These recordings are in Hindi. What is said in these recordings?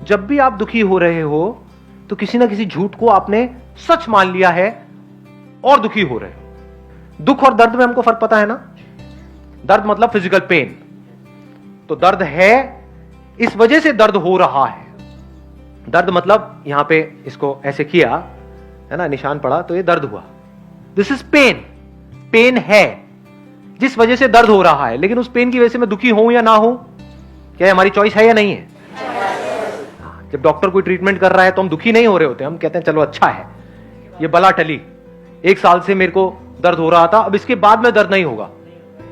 जब भी आप दुखी हो रहे हो तो किसी ना किसी झूठ को आपने सच मान लिया है और दुखी हो रहे हो। दुख और दर्द में हमको फर्क पता है ना? दर्द मतलब फिजिकल पेन, तो दर्द है इस वजह से दर्द हो रहा है। दर्द मतलब यहां पे इसको ऐसे किया है ना, निशान पड़ा तो ये दर्द हुआ। This is pen. पेन है जिस वजह से दर्द हो रहा है, लेकिन उस पेन की वजह से मैं दुखी हूं या ना हूं, क्या हमारी चॉइस है या नहीं है? जब डॉक्टर कोई ट्रीटमेंट कर रहा है तो हम दुखी नहीं हो रहे होते, हम कहते हैं चलो अच्छा है, ये बला टली, 1 साल से मेरे को दर्द हो रहा था, अब इसके बाद में दर्द नहीं होगा,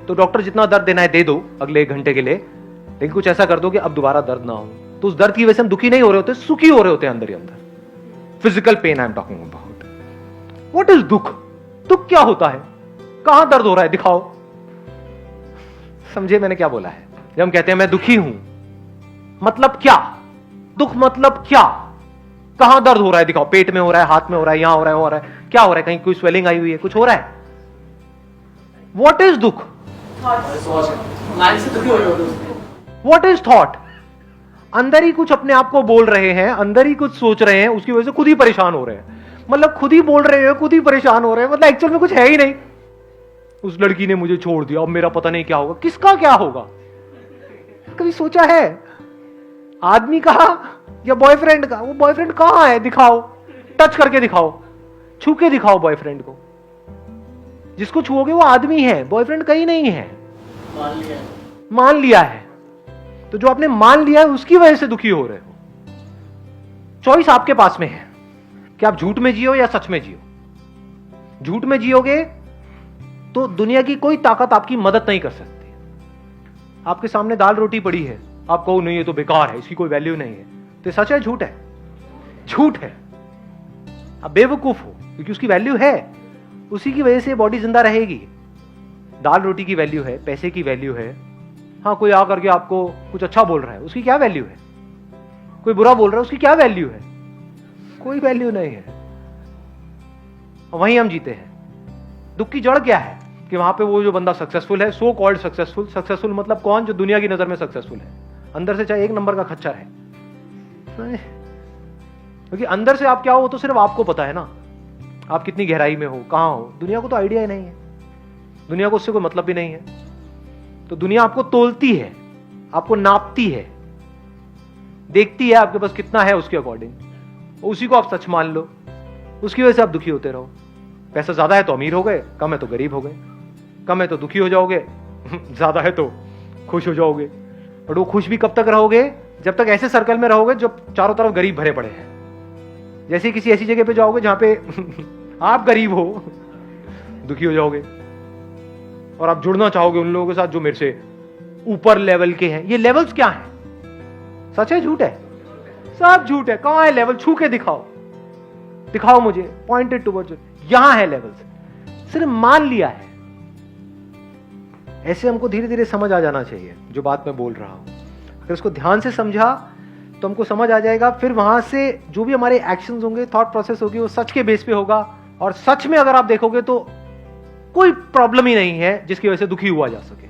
तो डॉक्टर जितना दर्द देना है दे दो अगले 1 घंटे के लिए, लेकिन कुछ ऐसा कर दो कि अब दोबारा दर्द ना हो। तो उस दर्द की वजह से हम दुखी नहीं हो रहे होते, सुखी हो रहे होते हैं अंदर ही अंदर। Physical pain I am talking about. What is दुख? दुख क्या होता है? कहां दर्द हो रहा है? दिखाओ। समझे मैंने क्या बोला है? जब हम कहते हैं मैं दुखी हूं, मतलब क्या? दुख मतलब क्या? कहां दर्द हो रहा है? दिखाओ। पेट में हो रहा है, हाथ में हो रहा है, यहां हो रहा है, हो रहा है, क्या हो रहा है? कहीं कोई स्वेलिंग आई हुई है, कुछ हो रहा है? व्हाट इज दुख? What is thought? अंदर ही कुछ अपने आप को बोल रहे हैं, अंदर ही कुछ सोच रहे हैं, उसकी वजह से खुद ही परेशान हो रहे हैं। मतलब खुद ही बोल रहे हैं, खुद ही परेशान हो रहे हैं, मतलब एक्चुअल में कुछ है ही नहीं। उस लड़की ने मुझे छोड़ दिया, अब मेरा पता नहीं क्या होगा। किसका क्या होगा? कभी सोचा है? आदमी का या बॉयफ्रेंड का? वो बॉयफ्रेंड कहां है? दिखाओ, टच करके दिखाओ, छू के दिखाओ बॉयफ्रेंड को। जिसको छुओगे वो आदमी है, बॉयफ्रेंड कहीं नहीं है। मान लिया है। तो जो आपने मान लिया है उसकी वजह से दुखी हो रहे हो। चॉइस आपके पास में है कि आप झूठ में जियो या सच में जियो। झूठ में जियोगे तो दुनिया की कोई ताकत आपकी मदद नहीं कर सकती। आपके सामने दाल रोटी पड़ी है, आप कहो नहीं ये तो बेकार है, इसकी कोई वैल्यू नहीं है, तो सच है झूठ है? झूठ है। आप बेवकूफ हो, क्योंकि उसकी वैल्यू है, उसी की वजह से बॉडी जिंदा रहेगी। दाल रोटी की वैल्यू है, पैसे की वैल्यू है। हाँ, कोई आकर के आपको कुछ अच्छा बोल रहा है, उसकी क्या वैल्यू है? कोई बुरा बोल रहा है, उसकी क्या वैल्यू है? कोई वैल्यू नहीं है। वहीं हम जीते हैं। दुख की जड़ क्या है? कि वहां पे वो जो बंदा सक्सेसफुल है, सो कॉल्ड सक्सेसफुल, सक्सेसफुल मतलब कौन? जो दुनिया की नजर में सक्सेसफुल है, अंदर से चाहे 1 नंबर का खच्चर है। क्योंकि अंदर से आप क्या हो वो तो सिर्फ आपको पता है ना। आप कितनी गहराई में हो, कहां हो, दुनिया को तो आइडिया ही नहीं है। दुनिया को उससे कोई मतलब भी नहीं है। तो दुनिया आपको तोलती है, आपको नापती है, देखती है आपके पास कितना है उसके अकॉर्डिंग, उसी को आप सच मान लो। उसकी वजह से आप दुखी होते रहो। पैसा ज्यादा है तो अमीर हो गए, कम है तो गरीब हो गए, कम है तो दुखी हो जाओगे, ज्यादा है तो खुश हो जाओगे। और वो खुश भी कब तक रहोगे? जब तक ऐसे सर्कल में रहोगे जो चारों तरफ गरीब भरे पड़े हैं। जैसे किसी ऐसी जगह पे जाओगे जहां पे आप गरीब हो, दुखी हो जाओगे और आप जुड़ना चाहोगे उन लोगों के साथ जो मेरे से ऊपर लेवल के हैं। ये लेवल्स क्या हैं? सच है झूठ है? सब झूठ है। कहां है लेवल? छू के दिखाओ, दिखाओ मुझे, पॉइंटेड टुवर्ड्स। यहां है लेवल्स, सिर्फ मान लिया है। ऐसे हमको धीरे धीरे समझ आ जाना चाहिए जो बात मैं बोल रहा हूं। अगर उसको ध्यान से समझा तो हमको समझ आ जाएगा। फिर वहां से जो भी हमारे एक्शंस होंगे, थॉट प्रोसेस होगी, वो सच के बेस पे होगा। और सच में अगर आप देखोगे तो कोई प्रॉब्लम ही नहीं है जिसकी वजह से दुखी हुआ जा सके।